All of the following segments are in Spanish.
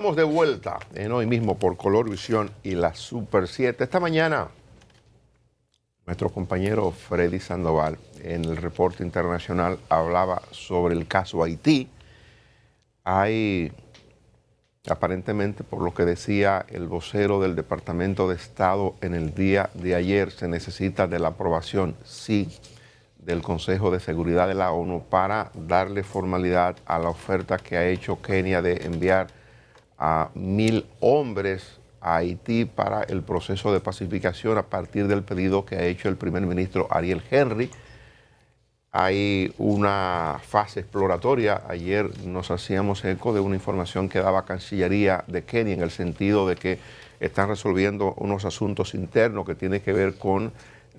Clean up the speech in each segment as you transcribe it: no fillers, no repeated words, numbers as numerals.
Estamos de vuelta en Hoy Mismo por Colorvisión y la Super 7. Esta mañana, nuestro compañero Freddy Sandoval en el reporte internacional hablaba sobre el caso Haití. Hay, aparentemente, por lo que decía el vocero del Departamento de Estado en el día de ayer, se necesita de la aprobación, sí, del Consejo de Seguridad de la ONU para darle formalidad a la oferta que ha hecho Kenia de enviar a 1.000 hombres a Haití para el proceso de pacificación a partir del pedido que ha hecho el primer ministro Ariel Henry. Hay una fase exploratoria. Ayer nos hacíamos eco de una información que daba Cancillería de Kenia en el sentido de que están resolviendo unos asuntos internos que tienen que ver con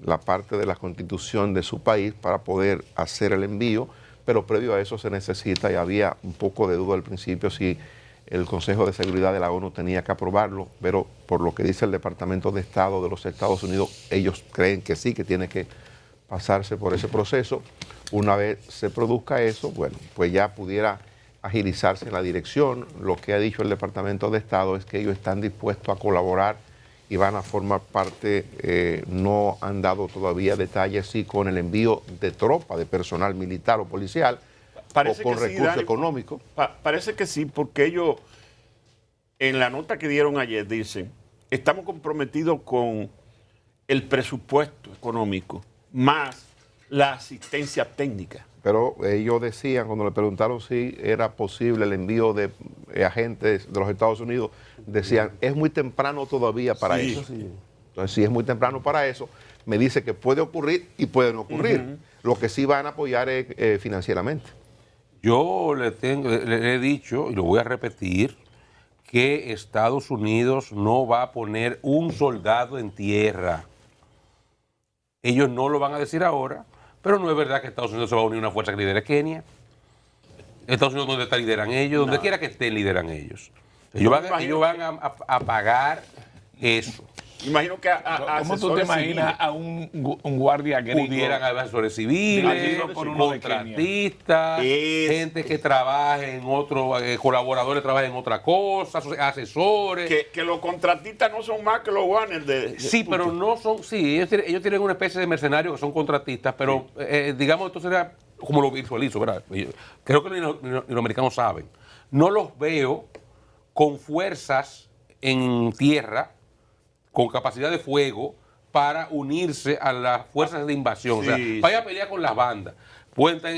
la parte de la constitución de su país para poder hacer el envío, pero previo a eso se necesita, y había un poco de duda al principio si el Consejo de Seguridad de la ONU tenía que aprobarlo, pero por lo que dice el Departamento de Estado de los Estados Unidos, ellos creen que sí, que tiene que pasarse por ese proceso. Una vez se produzca eso, bueno, pues ya pudiera agilizarse la dirección. Lo que ha dicho el Departamento de Estado es que ellos están dispuestos a colaborar y van a formar parte, no han dado todavía detalles, sí, con el envío de tropa, de personal militar o policial, Parece o con que sí, recursos Dani, económicos. Parece que sí, porque ellos, en la nota que dieron ayer, dicen, estamos comprometidos con el presupuesto económico, más la asistencia técnica. Pero ellos decían, cuando le preguntaron si era posible el envío de agentes de los Estados Unidos, decían, es muy temprano todavía para eso. Sí. Entonces, si es muy temprano para eso, me dice que puede ocurrir y puede no ocurrir. Lo que sí van a apoyar es financieramente. Yo le he dicho, y lo voy a repetir, que Estados Unidos no va a poner un soldado en tierra. Ellos no lo van a decir ahora, pero no es verdad que Estados Unidos se va a unir a una fuerza que lidere Kenia. Estados Unidos, ¿dónde lideran ellos? Donde quiera que estén, lideran ellos. Ellos van a pagar eso. Imagino que ¿Cómo tú te imaginas a un guardia gringo? Pudieran haber asesores civiles, contratistas, gente que trabaje en otro, colaboradores trabajen en otra cosa, asesores. Que los contratistas no son más que los guanes de... Sí, pero no son, sí, ellos tienen una especie de mercenarios que son contratistas, pero digamos, esto sería como lo visualizo, ¿verdad? Creo que los americanos saben. No los veo con fuerzas en tierra, con capacidad de fuego para unirse a las fuerzas de invasión. Sí, o sea, vaya a pelear con las bandas. Pueden estar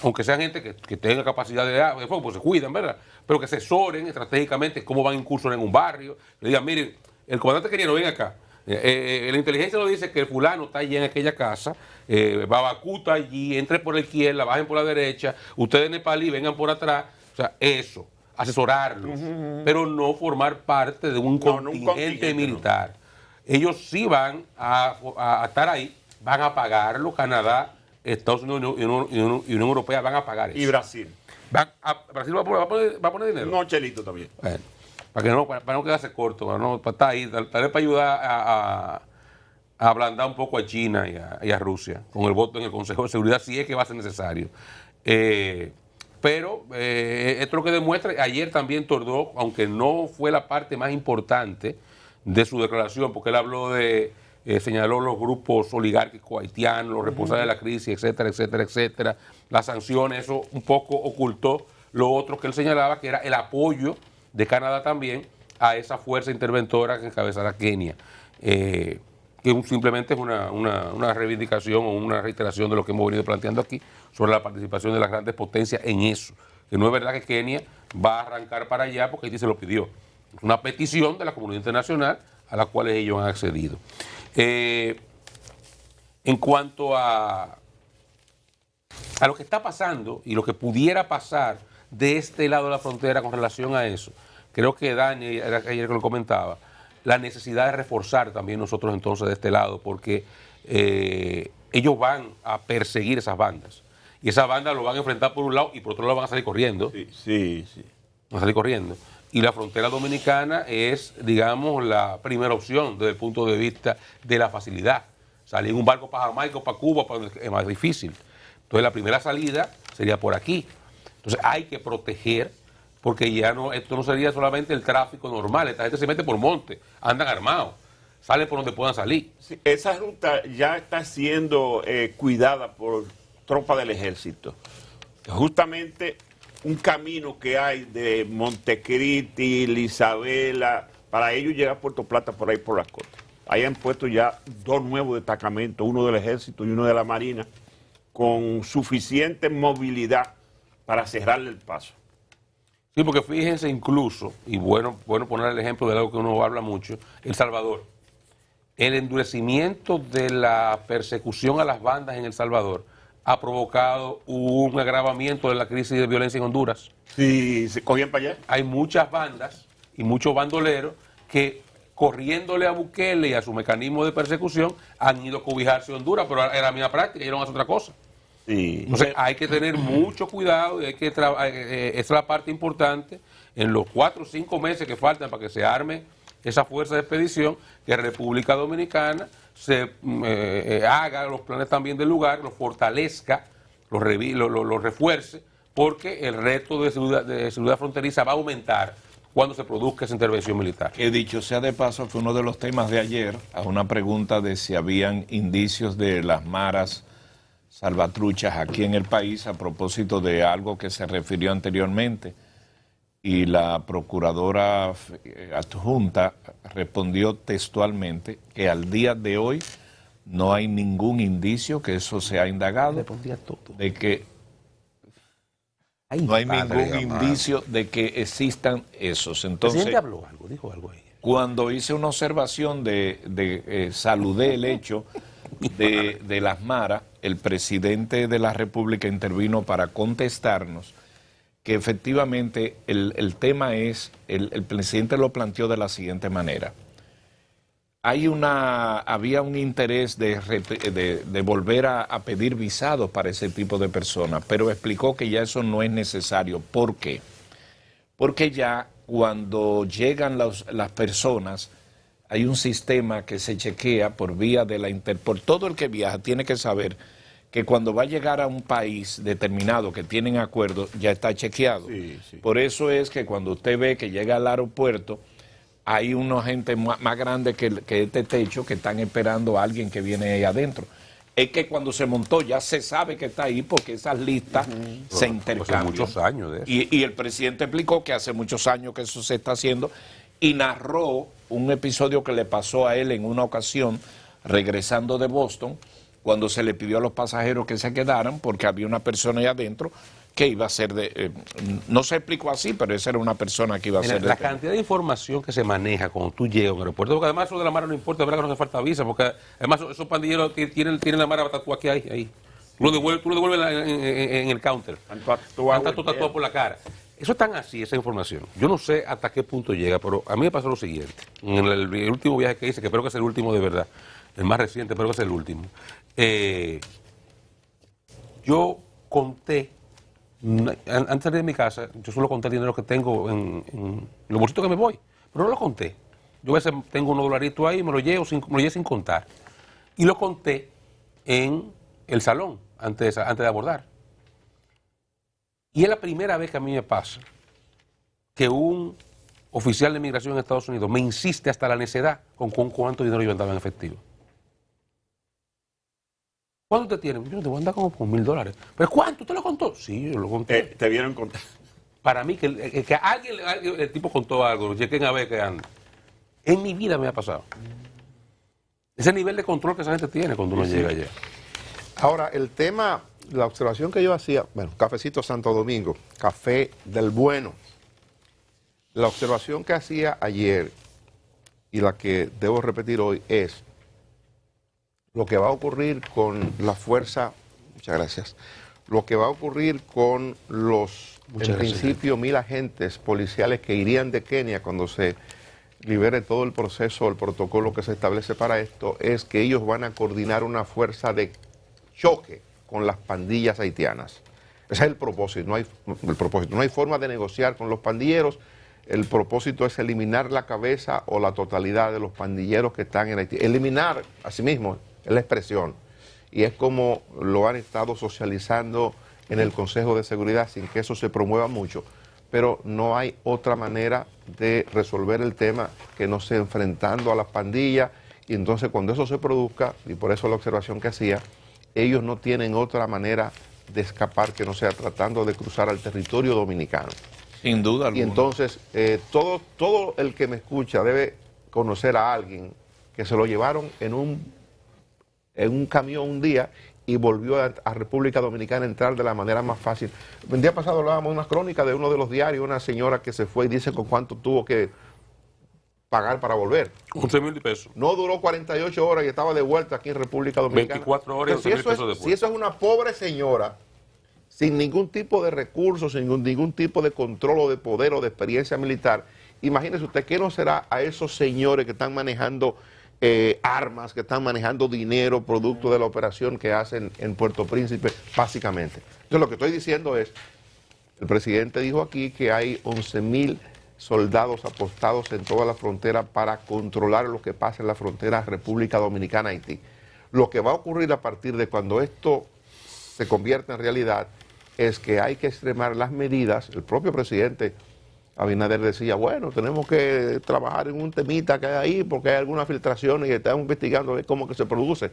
aunque sean gente que tenga capacidad de fuego, pues se cuidan, ¿verdad? Pero que se asesoren estratégicamente cómo van a incursionar en un barrio. Le digan, miren, el comandante querido, ven acá. La inteligencia nos dice que el fulano está allí en aquella casa, Babacú está allí, entre por la izquierda, bajen por la derecha, ustedes Nepalí vengan por atrás. O sea, eso. Asesorarlos, pero no formar parte de un contingente militar. Ellos sí van a estar ahí, van a pagarlo. Canadá, Estados Unidos y Unión Europea van a pagar eso. Y Brasil. ¿Brasil va a poner dinero? No, Chelito también. Bueno, para no quedarse corto, para estar ahí, tal vez para ayudar a ablandar un poco a China y a Rusia con el voto en el Consejo de Seguridad, si es que va a ser necesario. Pero esto es lo que demuestra. Ayer también Trudeau, aunque no fue la parte más importante de su declaración, porque él habló señaló los grupos oligárquicos haitianos, los responsables de la crisis, etcétera, etcétera, etcétera, las sanciones, eso un poco ocultó lo otro que él señalaba, que era el apoyo de Canadá también a esa fuerza interventora que encabezará Kenia, que simplemente es una reivindicación o una reiteración de lo que hemos venido planteando aquí sobre la participación de las grandes potencias en eso. Que no es verdad que Kenia va a arrancar para allá porque Haití se lo pidió. Es una petición de la comunidad internacional a la cual ellos han accedido. En cuanto a lo que está pasando y lo que pudiera pasar de este lado de la frontera con relación a eso, creo que Dani, era ayer que lo comentaba, la necesidad de reforzar también nosotros entonces de este lado, porque ellos van a perseguir esas bandas. Y esas bandas lo van a enfrentar por un lado y por otro lado van a salir corriendo. Sí. Van a salir corriendo. Y la frontera dominicana es, digamos, la primera opción desde el punto de vista de la facilidad. Salir en un barco para Jamaica o para Cuba es más difícil. Entonces la primera salida sería por aquí. Entonces hay que proteger porque ya no, esto no sería solamente el tráfico normal, esta gente se mete por monte, andan armados, salen por donde puedan salir. Sí, esa ruta ya está siendo cuidada por tropas del ejército. Justamente un camino que hay de Montecristi, Isabela, para ellos llegar a Puerto Plata por ahí por las costas. Ahí han puesto ya 2 nuevos destacamentos, uno del ejército y uno de la marina, con suficiente movilidad para cerrarle el paso. Sí, porque fíjense incluso, y bueno poner el ejemplo de algo que uno habla mucho, El Salvador. El endurecimiento de la persecución a las bandas en El Salvador ha provocado un agravamiento de la crisis de violencia en Honduras. Sí, se cogían para allá. Hay muchas bandas y muchos bandoleros que, corriéndole a Bukele y a su mecanismo de persecución, han ido a cobijarse a Honduras, pero era la misma práctica y no hacer otra cosa. Sí. Entonces hay que tener mucho cuidado y hay que esa es la parte importante en los 4 o 5 meses que faltan para que se arme esa fuerza de expedición, que República Dominicana se haga los planes también del lugar, los fortalezca, los refuerce, porque el reto de seguridad fronteriza va a aumentar cuando se produzca esa intervención militar. Que dicho sea de paso, fue uno de los temas de ayer, a una pregunta de si habían indicios de las maras salvatruchas aquí en el país a propósito de algo que se refirió anteriormente. Y la procuradora adjunta respondió textualmente que al día de hoy no hay ningún indicio, que eso se ha indagado, de que no hay ningún indicio de que existan esos. Entonces, ¿El presidente habló algo? ¿Dijo algo ahí? Cuando hice una observación saludé el hecho de las maras, el presidente de la República intervino para contestarnos que efectivamente el tema es, el presidente lo planteó de la siguiente manera. Había un interés de volver a pedir visados para ese tipo de personas, pero explicó que ya eso no es necesario. ¿Por qué? Porque ya cuando llegan las personas, hay un sistema que se chequea por vía de la Interpol. Todo el que viaja tiene que saber que cuando va a llegar a un país determinado que tienen acuerdo, ya está chequeado. Sí, sí. Por eso es que cuando usted ve que llega al aeropuerto, hay una gente más grande que este techo que están esperando a alguien que viene ahí adentro. Es que cuando se montó ya se sabe que está ahí porque esas listas se intercambian. Hace muchos años de eso. Y el presidente explicó que hace muchos años que eso se está haciendo y narró un episodio que le pasó a él en una ocasión regresando de Boston, cuando se le pidió a los pasajeros que se quedaran porque había una persona ahí adentro que iba a ser no se explicó así, pero esa era una persona que iba a ser la cantidad de información que se maneja cuando tú llegas a un aeropuerto, porque además eso de la mara no importa, verdad que no hace falta visa, porque además esos pandilleros tienen la mara tatuada que hay ahí. Tú lo devuelves en el counter. Está tatuado por la cara. Eso es tan así, esa información. Yo no sé hasta qué punto llega, pero a mí me pasó lo siguiente. En el último viaje que hice, que espero que sea el último de verdad, el más reciente, espero que sea el último. Yo conté, antes de salir de mi casa, yo solo conté el dinero que tengo en los bolsitos que me voy, pero no lo conté. Yo a veces tengo unos dolaritos ahí, me lo llevo sin contar. Y lo conté en el salón, antes de abordar. Y es la primera vez que a mí me pasa que un oficial de migración en Estados Unidos me insiste hasta la necedad con cuánto dinero yo andaba en efectivo. ¿Cuánto te tienen? Yo te voy a andar como con $1,000. ¿Pero cuánto? ¿Te lo contó? Sí, yo lo conté. Te vieron contar. Para mí, que alguien, el tipo contó algo, chequen a ver qué anda. En mi vida me ha pasado. Ese nivel de control que esa gente tiene cuando uno llega allá. Ahora, el tema, la observación que yo hacía, bueno, Cafecito Santo Domingo, café del bueno. La observación que hacía ayer y la que debo repetir hoy es lo que va a ocurrir con la fuerza, muchas gracias, lo que va a ocurrir con los, en principio, 1,000 agentes policiales que irían de Kenia cuando se libere todo el proceso, el protocolo que se establece para esto, es que ellos van a coordinar una fuerza de choque con las pandillas haitianas. Ese es el propósito, no hay forma de negociar con los pandilleros. El propósito es eliminar la cabeza o la totalidad de los pandilleros que están en Haití. Eliminar, asimismo, es la expresión. Y es como lo han estado socializando en el Consejo de Seguridad sin que eso se promueva mucho. pero no hay otra manera de resolver el tema que no sea enfrentando a las pandillas. Y entonces cuando eso se produzca, y por eso la observación que hacía, ellos no tienen otra manera de escapar que no sea tratando de cruzar al territorio dominicano. Sin duda alguna. Y entonces todo el que me escucha debe conocer a alguien que se lo llevaron en un camión un día y volvió a República Dominicana a entrar de la manera más fácil. El día pasado hablábamos de una crónica de uno de los diarios, una señora que se fue y dice con cuánto tuvo que pagar para volver. 11,000 pesos. No duró 48 horas y estaba de vuelta aquí en República Dominicana. 24 horas y 11,000 pesos después. Si eso es una pobre señora, sin ningún tipo de recursos, sin ningún tipo de control o de poder o de experiencia militar, imagínese usted qué no será a esos señores que están manejando armas, que están manejando dinero, producto de la operación que hacen en Puerto Príncipe, básicamente. Entonces lo que estoy diciendo es, el presidente dijo aquí que hay 11,000 soldados apostados en toda la frontera para controlar lo que pasa en la frontera República Dominicana-Haití. Lo que va a ocurrir a partir de cuando esto se convierta en realidad es que hay que extremar las medidas. El propio presidente Abinader decía, bueno, tenemos que trabajar en un temita que hay ahí porque hay algunas filtraciones y estamos investigando a ver cómo que se produce.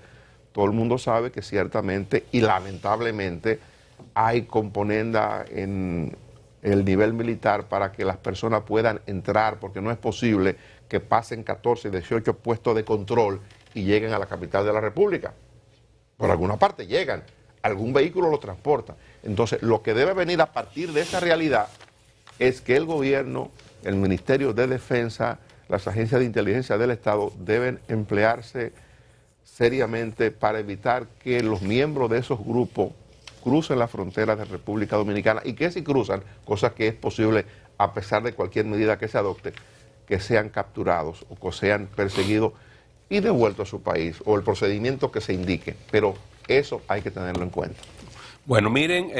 Todo el mundo sabe que ciertamente y lamentablemente hay componenda en el nivel militar para que las personas puedan entrar, porque no es posible que pasen 14, 18 puestos de control y lleguen a la capital de la República. Por alguna parte llegan, algún vehículo lo transporta. Entonces, lo que debe venir a partir de esa realidad es que el gobierno, el Ministerio de Defensa, las agencias de inteligencia del Estado deben emplearse seriamente para evitar que los miembros de esos grupos crucen las fronteras de República Dominicana y que si cruzan, cosa que es posible a pesar de cualquier medida que se adopte, que sean capturados o que sean perseguidos y devueltos a su país o el procedimiento que se indique. Pero eso hay que tenerlo en cuenta. Bueno, miren...